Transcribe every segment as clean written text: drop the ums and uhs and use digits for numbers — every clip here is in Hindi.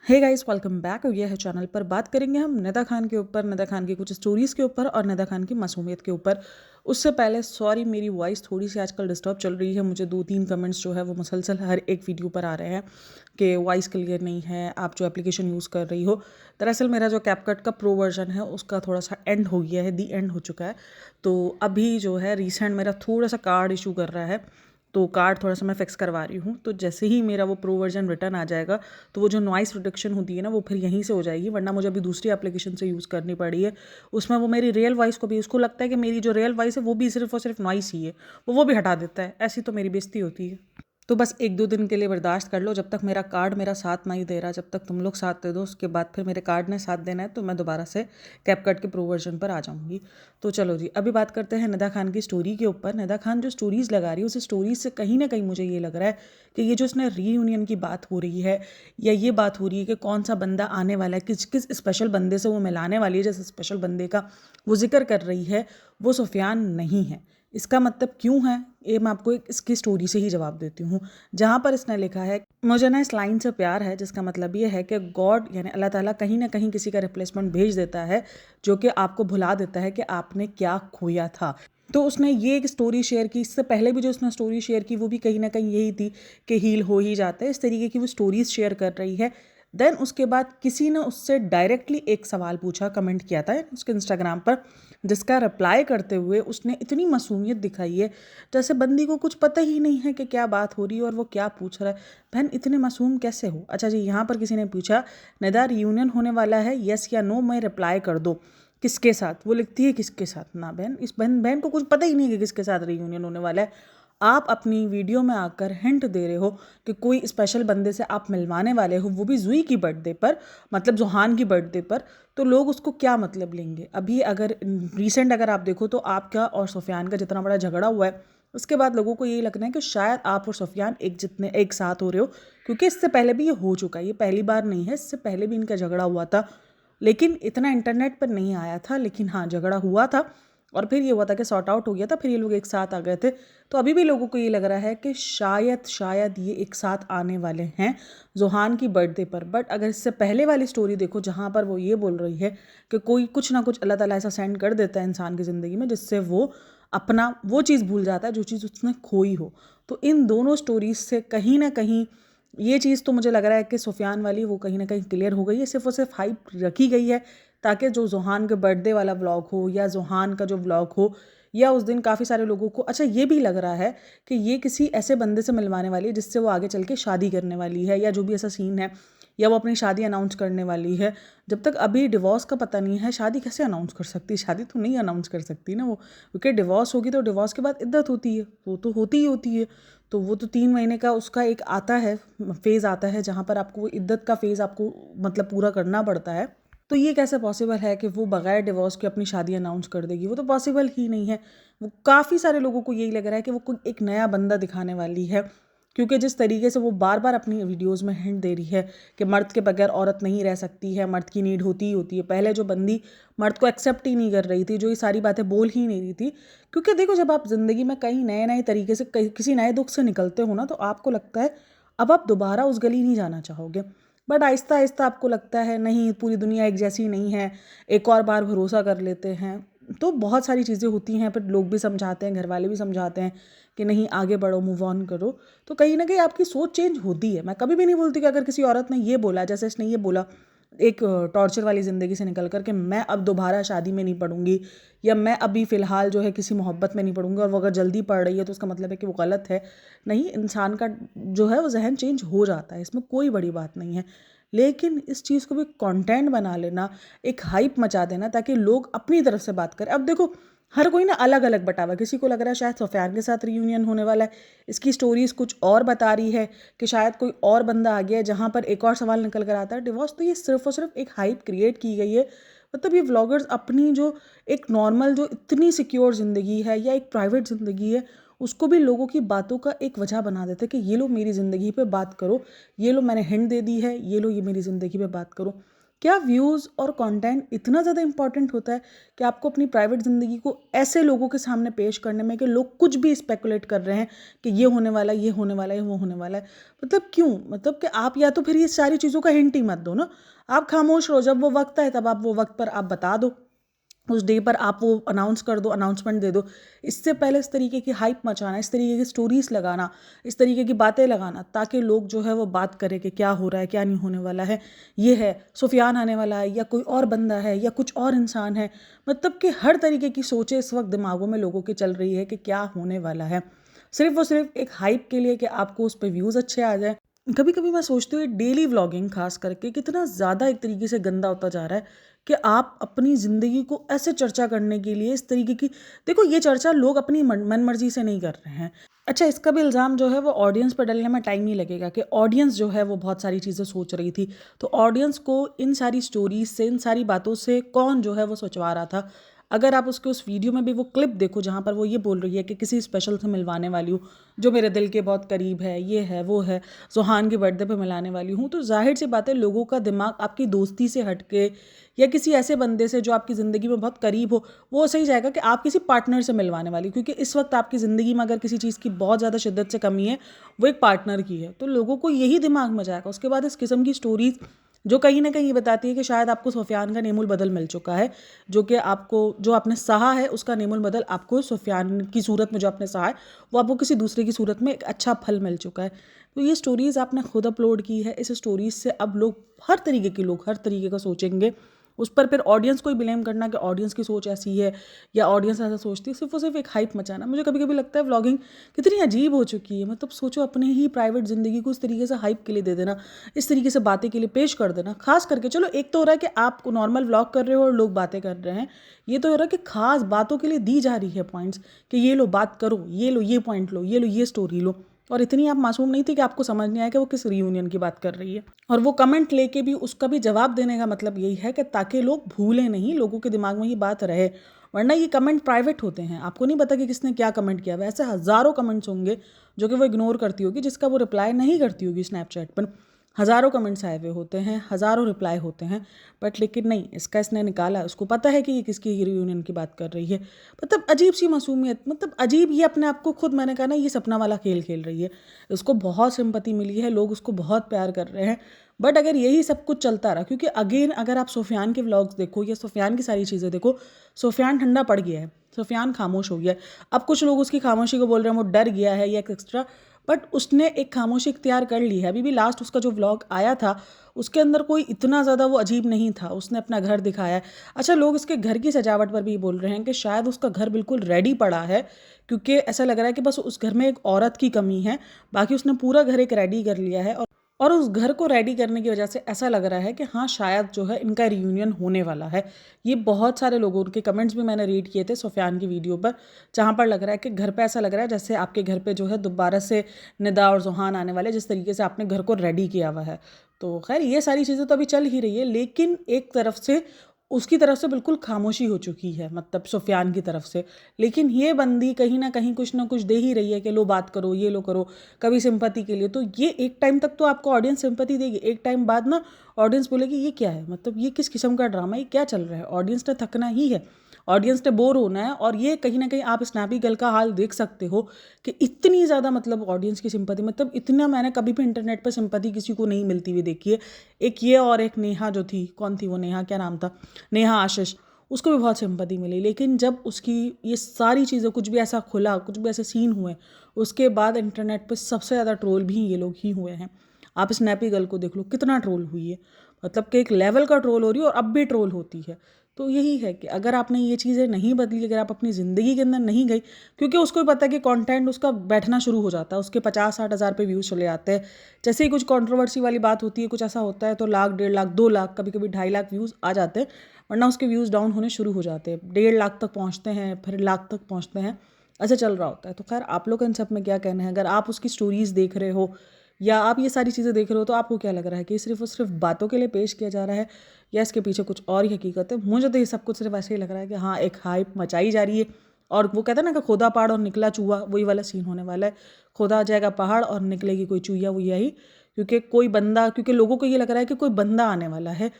Hey guys, welcome back. ये है चैनल पर बात करेंगे हम निदा खान के ऊपर, निदा खान की कुछ स्टोरीज़ के ऊपर और निदा खान की मासूमियत के ऊपर। उससे पहले सॉरी, मेरी वॉइस थोड़ी सी आजकल डिस्टर्ब चल रही है। मुझे 2-3 कमेंट्स जो है वो मुसलसल हर एक वीडियो पर आ रहे हैं कि वॉइस क्लियर नहीं है, आप जो एप्लीकेशन यूज़ कर रही हो। दरअसल मेरा जो कैपकट का प्रो वर्जन है उसका थोड़ा सा एंड हो गया है, दी एंड हो चुका है। तो अभी जो है रिसेंट मेरा थोड़ा सा कार्ड इशू कर रहा है, तो कार्ड थोड़ा सा मैं फिक्स करवा रही हूँ। तो जैसे ही मेरा वो प्रो वर्जन रिटर्न आ जाएगा तो वो जो नॉइस रिडक्शन होती है ना, वो फिर यहीं से हो जाएगी, वरना मुझे अभी दूसरी एप्लीकेशन से यूज़ करनी पड़ी है। उसमें वो मेरी रियल वॉइस को भी, उसको लगता है कि मेरी जो रियल वॉइस है वो भी सिर्फ और सिर्फ नॉइस ही है, वो भी हटा देता है। ऐसी तो मेरी बेइज्जती होती है। तो बस 1-2 दिन के लिए बर्दाश्त कर लो, जब तक मेरा कार्ड मेरा साथ नहीं दे रहा, जब तक तुम लोग साथ दे दो, उसके बाद फिर मेरे कार्ड ने साथ देना है तो मैं दोबारा से कैपकट के प्रो वर्जन पर आ जाऊंगी। तो चलो जी, अभी बात करते हैं निदा खान की स्टोरी के ऊपर। निदा खान जो स्टोरीज़ लगा रही है, उस स्टोरीज से कहीं ना कहीं मुझे ये लग रहा है कि ये जो इसने रीयूनियन की बात हो रही है, या ये बात हो रही है कि कौन सा बंदा आने वाला है, किस किस स्पेशल बंदे से वो मिलाने वाली है, जैसे स्पेशल बंदे का वो जिक्र कर रही है, वो सुफियान नहीं है। इसका मतलब क्यों है, ये मैं आपको एक इसकी स्टोरी से ही जवाब देती हूँ। जहाँ पर इसने लिखा है, मुझे ना इस लाइन से प्यार है, जिसका मतलब ये है कि गॉड यानी अल्लाह ताला कहीं ना कहीं किसी का रिप्लेसमेंट भेज देता है जो कि आपको भुला देता है कि आपने क्या खोया था। तो उसने ये एक स्टोरी शेयर की। इससे पहले भी जो उसने स्टोरी शेयर की वो भी कहीं ना कहीं यही थी कि हील हो ही जाता है, इस तरीके की वो स्टोरीज शेयर कर रही है। देन उसके बाद किसी ने उससे डायरेक्टली एक सवाल पूछा, कमेंट किया था उसके इंस्टाग्राम पर, जिसका रिप्लाई करते हुए उसने इतनी मासूमियत दिखाई है जैसे बंदी को कुछ पता ही नहीं है कि क्या बात हो रही है और वो क्या पूछ रहा है। बहन, इतने मासूम कैसे हो? अच्छा जी, यहाँ पर किसी ने पूछा निदा रियूनियन होने वाला है, यस या नो में रिप्लाई कर दो। किसके साथ? वो लिखती है किसके साथ ना। बहन, इस बहन बहन को कुछ पता ही नहीं है कि किसके साथ रियूनियन होने वाला है। आप अपनी वीडियो में आकर हिंट दे रहे हो कि कोई स्पेशल बंदे से आप मिलवाने वाले हो, वो भी जुई की बर्थडे पर, मतलब जोहान की बर्थडे पर। तो लोग उसको क्या मतलब लेंगे? अभी अगर रिसेंट अगर आप देखो तो आपका और सुफियान का जितना बड़ा झगड़ा हुआ है, उसके बाद लोगों को ये लगना है कि शायद आप और सुफियान एक साथ हो रहे हो, क्योंकि इससे पहले भी ये हो चुका है, ये पहली बार नहीं है, इससे पहले भी इनका झगड़ा हुआ था। लेकिन इतना इंटरनेट पर नहीं आया था, लेकिन हाँ, झगड़ा हुआ था और फिर ये हुआ था कि सॉर्ट आउट हो गया था, फिर ये लोग एक साथ आ गए थे। तो अभी भी लोगों को ये लग रहा है कि शायद ये एक साथ आने वाले हैं जोहान की बर्थडे पर। बट अगर इससे पहले वाली स्टोरी देखो, जहाँ पर वो ये बोल रही है कि कोई कुछ ना कुछ अल्लाह ताला ऐसा सेंड कर देता है इंसान की ज़िंदगी में जिससे वो अपना वो चीज़ भूल जाता है जो चीज़ उसने खोई हो। तो इन दोनों स्टोरीज से कहीं ना कहीं ये चीज़ तो मुझे लग रहा है कि सुफियान वाली वो कहीं ना कहीं क्लियर हो गई है। सिर्फ और सिर्फ हाइप रखी गई है ताकि जो जोहान के बर्थडे वाला व्लॉग हो या जोहान का जो व्लॉग हो, या उस दिन काफ़ी सारे लोगों को अच्छा ये भी लग रहा है कि ये किसी ऐसे बंदे से मिलवाने वाली है जिससे वो आगे चल के शादी करने वाली है, या जो भी ऐसा सीन है, या वो अपनी शादी अनाउंस करने वाली है। जब तक अभी डिवोर्स का पता नहीं है, शादी कैसे अनाउंस कर सकती है? शादी तो नहीं अनाउंस कर सकती ना वो, क्योंकि डिवोर्स होगी तो डिवोर्स के बाद इद्दत होती है, वो तो होती ही होती है। तो वो तो 3 महीने का उसका एक आता है, फेज़ आता है, जहाँ पर आपको वो इद्दत का फेज़ आपको मतलब पूरा करना पड़ता है। तो ये कैसे पॉसिबल है कि वो बगैर डिवोर्स के अपनी शादी अनाउंस कर देगी? वो तो पॉसिबल ही नहीं है। वो काफ़ी सारे लोगों को यही लग रहा है कि वो कोई एक नया बंदा दिखाने वाली है, क्योंकि जिस तरीके से वो बार बार अपनी वीडियोस में हिंट दे रही है कि मर्द के बगैर औरत नहीं रह सकती है, मर्द की नीड होती ही होती है। पहले जो बंदी मर्द को एक्सेप्ट ही नहीं कर रही थी, जो ये सारी बातें बोल ही नहीं रही थी, क्योंकि देखो, जब आप ज़िंदगी में कई नए नए तरीके से किसी नए दुख से निकलते हो ना, तो आपको लगता है अब आप दोबारा उस गली नहीं जाना चाहोगे। बट आहिस्ता आहिस्ता आपको लगता है नहीं, पूरी दुनिया एक जैसी नहीं है, एक और बार भरोसा कर लेते हैं। तो बहुत सारी चीज़ें होती हैं, फिर लोग भी समझाते हैं, घर वाले भी समझाते हैं कि नहीं आगे बढ़ो, मूव ऑन करो। तो कहीं ना कहीं आपकी सोच चेंज होती है। मैं कभी भी नहीं बोलती कि अगर किसी औरत ने ये बोला, जैसे इसने ये बोला एक टॉर्चर वाली ज़िंदगी से निकल कर, कि मैं अब दोबारा शादी में नहीं पढ़ूंगी, या मैं अभी फ़िलहाल जो है किसी मोहब्बत में नहीं पढ़ूंगी, और वो अगर जल्दी पढ़ रही है तो उसका मतलब है कि वो गलत है। नहीं, इंसान का जो है वो जहन चेंज हो जाता है, इसमें कोई बड़ी बात नहीं है। लेकिन इस चीज़ को भी कंटेंट बना लेना, एक हाइप मचा देना ताकि लोग अपनी तरफ से बात करें। अब देखो, हर कोई ना अलग अलग बटा हुआ है। किसी को लग रहा है शायद सुफियान के साथ रियूनियन होने वाला है, इसकी स्टोरीज कुछ और बता रही है कि शायद कोई और बंदा आ गया है, जहाँ पर एक और सवाल निकल कर आता है डिवोर्स। तो ये सिर्फ और सिर्फ एक हाइप क्रिएट की गई है। मतलब ये व्लॉगर्स अपनी जो एक नॉर्मल जो इतनी सिक्योर ज़िंदगी है या एक प्राइवेट ज़िंदगी है, उसको भी लोगों की बातों का एक वजह बना देते हैं कि ये लो मेरी ज़िंदगी पे बात करो, ये लो मैंने हिंट दे दी है, ये लो ये मेरी ज़िंदगी पे बात करो। क्या व्यूज़ और कंटेंट इतना ज़्यादा इम्पोर्टेंट होता है कि आपको अपनी प्राइवेट ज़िंदगी को ऐसे लोगों के सामने पेश करने में कि लोग कुछ भी स्पेकुलेट कर रहे हैं कि ये होने वाला है, ये होने वाला है, वो होने वाला है। मतलब क्यों? मतलब कि आप या तो फिर ये सारी चीज़ों का हिंट ही मत दो ना। आप खामोश रहो, जब वो वक्त आए तब आप वो वक्त पर आप बता दो, उस डे पर आप वो अनाउंस कर दो, अनाउंसमेंट दे दो। इससे पहले इस तरीके की हाइप मचाना, इस तरीके की स्टोरीज़ लगाना, इस तरीके की बातें लगाना, ताकि लोग जो है वो बात करें कि क्या हो रहा है, क्या नहीं होने वाला है, ये है सुफियान आने वाला है या कोई और बंदा है या कुछ और इंसान है। मतलब कि हर तरीके की सोचें इस वक्त दिमागों में लोगों के चल रही है कि क्या होने वाला है, सिर्फ और सिर्फ एक हाइप के लिए कि आपको उस पर व्यूज़ अच्छे आ जाए। कभी कभी मैं सोचती हूँ डेली व्लॉगिंग खास करके कितना ज़्यादा एक तरीके से गंदा होता जा रहा है कि आप अपनी ज़िंदगी को ऐसे चर्चा करने के लिए इस तरीके की, देखो ये चर्चा लोग अपनी मन मर्जी से नहीं कर रहे हैं। अच्छा, इसका भी इल्ज़ाम जो है वो ऑडियंस पर डलने में टाइम नहीं लगेगा कि ऑडियंस जो है वो बहुत सारी चीज़ें सोच रही थी। तो ऑडियंस को इन सारी स्टोरीज से, इन सारी बातों से कौन जो है वो सोचवा रहा था। अगर आप उसके उस वीडियो में भी वो क्लिप देखो जहाँ पर वो ये बोल रही है कि किसी स्पेशल से मिलवाने वाली हूँ जो मेरे दिल के बहुत करीब है, ये है वो है, सुहान के बर्थडे पे मिलाने वाली हूँ, तो जाहिर सी बात है लोगों का दिमाग आपकी दोस्ती से हट के या किसी ऐसे बंदे से जो आपकी ज़िंदगी में बहुत करीब हो, वो सही जाएगा कि आप किसी पार्टनर से मिलवाने वाली, क्योंकि इस वक्त आपकी ज़िंदगी में अगर किसी चीज़ की बहुत ज़्यादा शिद्दत से कमी है, वो एक पार्टनर की है। तो लोगों को यही दिमाग में जाएगा। उसके बाद इस किस्म की स्टोरीज़ जो कहीं ना कहीं ये बताती है कि शायद आपको सुफियान का नेमुल बदल मिल चुका है, जो कि आपको जो आपने सहा है उसका नेमुल बदल आपको सुफियान की सूरत में जो आपने सहा है वो आपको किसी दूसरे की सूरत में एक अच्छा फल मिल चुका है। तो ये स्टोरीज़ आपने खुद अपलोड की है, इस स्टोरीज़ से अब लोग, हर तरीके के लोग हर तरीके का सोचेंगे। उस पर फिर ऑडियंस को ही ब्लेम करना कि ऑडियंस की सोच ऐसी है या ऑडियंस ऐसा सोचती है, सिर्फ और सिर्फ एक हाइप मचाना। मुझे कभी कभी लगता है व्लॉगिंग कितनी अजीब हो चुकी है। मतलब सोचो, अपने ही प्राइवेट ज़िंदगी को इस तरीके से हाइप के लिए दे देना, इस तरीके से बातें के लिए पेश कर देना। खास करके चलो एक तो हो रहा है कि आप नॉर्मल व्लॉग कर रहे हो और लोग बातें कर रहे हैं, ये तो हो रहा है कि खास बातों के लिए दी जा रही है पॉइंट्स कि ये लो बात करो, ये लो ये पॉइंट लो, ये लो ये स्टोरी लो। और इतनी आप मासूम नहीं थी कि आपको समझ नहीं आया कि वो किस रियूनियन की बात कर रही है। और वो कमेंट लेके भी उसका भी जवाब देने का मतलब यही है कि ताकि लोग भूलें नहीं, लोगों के दिमाग में ये बात रहे। वरना ये कमेंट प्राइवेट होते हैं, आपको नहीं पता कि किसने क्या कमेंट किया। वैसे हज़ारों कमेंट्स होंगे जो कि वो इग्नोर करती होगी, जिसका वो रिप्लाई नहीं करती होगी स्नैपचैट पर। हज़ारों कमेंट्स आए हुए होते हैं, हज़ारों रिप्लाई होते हैं, बट लेकिन नहीं, इसका इसने निकाला, उसको पता है कि ये किसकी रियूनियन की बात कर रही है। मतलब अजीब सी मासूमियत, मतलब अजीब, ये अपने आप को खुद, मैंने कहा ना, ये सपना वाला खेल खेल रही है। उसको बहुत सिंपैथी मिली है, लोग उसको बहुत प्यार कर रहे हैं। बट अगर यही सब कुछ चलता रहा, क्योंकि अगेन अगर आप सुफियान के व्लॉग्स देखो या सुफियान की सारी चीज़ें देखो, सुफियान ठंडा पड़ गया है, सुफियान खामोश हो गया है। अब कुछ लोग उसकी खामोशी को बोल रहे हैं वो डर गया है या एक्स्ट्रा, बट उसने एक खामोशी इख्तियार कर ली है। अभी भी लास्ट उसका जो व्लॉग आया था उसके अंदर कोई इतना ज़्यादा वो अजीब नहीं था, उसने अपना घर दिखाया है। अच्छा, लोग इसके घर की सजावट पर भी बोल रहे हैं कि शायद उसका घर बिल्कुल रेडी पड़ा है, क्योंकि ऐसा लग रहा है कि बस उस घर में एक औरत की कमी है, बाकी उसने पूरा घर एक रेडी कर लिया है। और उस घर को रेडी करने की वजह से ऐसा लग रहा है कि हाँ शायद जो है इनका रियूनियन होने वाला है। ये बहुत सारे लोगों के कमेंट्स भी मैंने रीड किए थे सुफियान की वीडियो पर, जहाँ पर लग रहा है कि घर पे ऐसा लग रहा है जैसे आपके घर पे जो है दोबारा से निदा और जुहान आने वाले, जिस तरीके से आपने घर को रेडी किया हुआ है। तो खैर ये सारी चीज़ें तो अभी चल ही रही है, लेकिन एक तरफ से उसकी तरफ से बिल्कुल खामोशी हो चुकी है, मतलब सुफियान की तरफ से। लेकिन ये बंदी कहीं ना कुछ दे ही रही है कि लो बात करो, ये लो करो, कभी सिंपैथी के लिए। तो ये एक टाइम तक तो आपको ऑडियंस सिंपैथी देगी, एक टाइम बाद ना ऑडियंस बोलेगी ये क्या है, मतलब ये किस किस्म का ड्रामा, ये क्या चल रहा है। ऑडियंस ने थकना ही है, ऑडियंस ने बोर होना है। और ये कहीं ना कहीं आप स्नैपी गर्ल का हाल देख सकते हो कि इतनी ज़्यादा मतलब ऑडियंस की सिंपैथी, मतलब इतना मैंने कभी भी इंटरनेट पर सिंपैथी किसी को नहीं मिलती हुई देखी है। एक ये और एक नेहा जो थी, कौन थी वो नेहा, क्या नाम था, नेहा आशीष, उसको भी बहुत सिंपैथी मिली। लेकिन जब उसकी ये सारी चीज़ें, कुछ भी ऐसा खुला, कुछ भी ऐसे सीन हुए, उसके बाद इंटरनेट पर सबसे ज़्यादा ट्रोल भी ये लोग ही हुए हैं। आप स्नैपी गर्ल को देख लो कितना ट्रोल हुई है, मतलब कि एक लेवल का ट्रोल हो रही है और अब भी ट्रोल होती है। तो यही है कि अगर आपने ये चीज़ें नहीं बदली, अगर आप अपनी ज़िंदगी के अंदर नहीं गई, क्योंकि उसको भी पता है कि कंटेंट उसका बैठना शुरू हो जाता है, उसके 50-60 हज़ार पे व्यूज़ चले जाते हैं। जैसे ही कुछ कंट्रोवर्सी वाली बात होती है, कुछ ऐसा होता है, तो लाख, 1.5 लाख, 2 लाख, कभी कभी 2.5 लाख व्यूज़ आ जाते हैं। वरना उसके व्यूज़ डाउन होने शुरू हो जाते हैं, 1.5 लाख तक पहुँचते हैं, फिर लाख तक पहुँचते हैं, ऐसे चल रहा होता है। तो खैर आप लोग इन सब में क्या कहना है? अगर आप उसकी स्टोरीज़ देख रहे हो या आप ये सारी चीज़ें देख रहे हो, तो आपको क्या लग रहा है कि सिर्फ और सिर्फ बातों के लिए पेश किया जा रहा है या इसके पीछे कुछ और ही हकीकत है? मुझे तो ये सब कुछ सिर्फ ऐसे ही लग रहा है कि हाँ एक हाइप मचाई जा रही है। और वो कहते हैं ना कि खोदा पहाड़ और निकला चूहा, वही वाला सीन होने वाला है। खोदा जाएगा पहाड़ और निकलेगी कोई चूहिया, वो यही, क्योंकि कोई बंदा, क्योंकि लोगों को ये लग रहा है कि कोई बंदा आने वाला है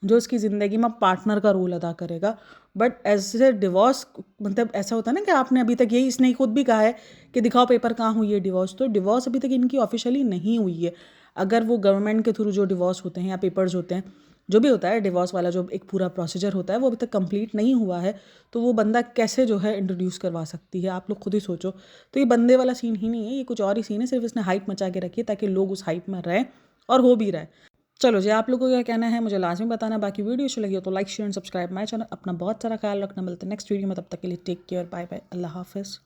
जो उसकी ज़िंदगी में पार्टनर का रोल अदा करेगा। बट ऐसे डिवोर्स मतलब ऐसा होता है ना कि आपने अभी तक, यही इसने खुद भी कहा है कि दिखाओ पेपर कहाँ हुई है डिवोर्स, तो डिवोर्स अभी तक इनकी ऑफिशियली नहीं हुई है। अगर वो गवर्नमेंट के थ्रू जो डिवोर्स होते हैं या पेपर्स होते हैं, जो भी होता है डिवोर्स वाला जो एक पूरा प्रोसीजर होता है, वो अभी तक कंप्लीट नहीं हुआ है, तो वो बंदा कैसे जो है इंट्रोड्यूस करवा सकती है, आप लोग खुद ही सोचो। तो ये बंदे वाला सीन ही नहीं है, ये कुछ और ही सीन है, सिर्फ इसने हाइप मचा के रखी है ताकि लोग उस हाइप में रहें, और हो भी रहा है। चलो जी, आप लोगों को क्या कहना है मुझे लाजमी बताना। बाकी वीडियो अच्छी लगी हो तो like share and subscribe my channel. अपना बहुत सारा ख्याल रखना, मिलते हैं नेक्स्ट वीडियो में, तब तक के लिए टेक केयर, बाय बाय, अल्लाह हाफिज़।